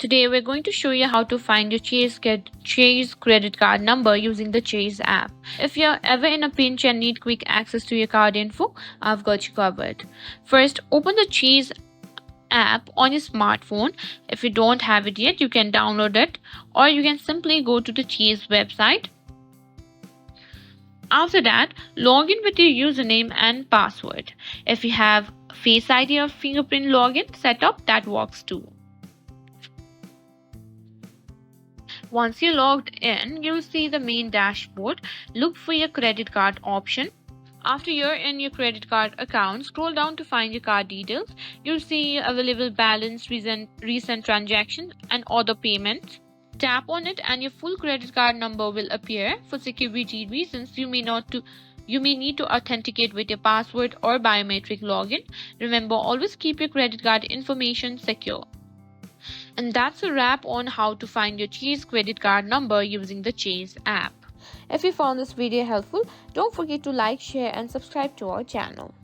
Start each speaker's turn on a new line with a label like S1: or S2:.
S1: Today we're going to show you how to find your Chase credit card number using the Chase app. If you're ever in a pinch and need quick access to your card info, I've got you covered. First, open the Chase app on your smartphone. If you don't have it yet, you can download it, or you can simply go to the Chase website. After that, log in with your username and password. If you have Face ID or fingerprint login set up, that works too. Once you're logged in, you'll see the main dashboard. Look for your credit card option. After you're in your credit card account, scroll down to find your card details. You'll see available balance, recent transactions, and other payments. Tap on it and your full credit card number will appear. For security reasons, you may need to authenticate with your password or biometric login. Remember, always keep your credit card information secure. And that's a wrap on how to find your Chase credit card number using the Chase app. If you found this video helpful, don't forget to like, share and subscribe to our channel.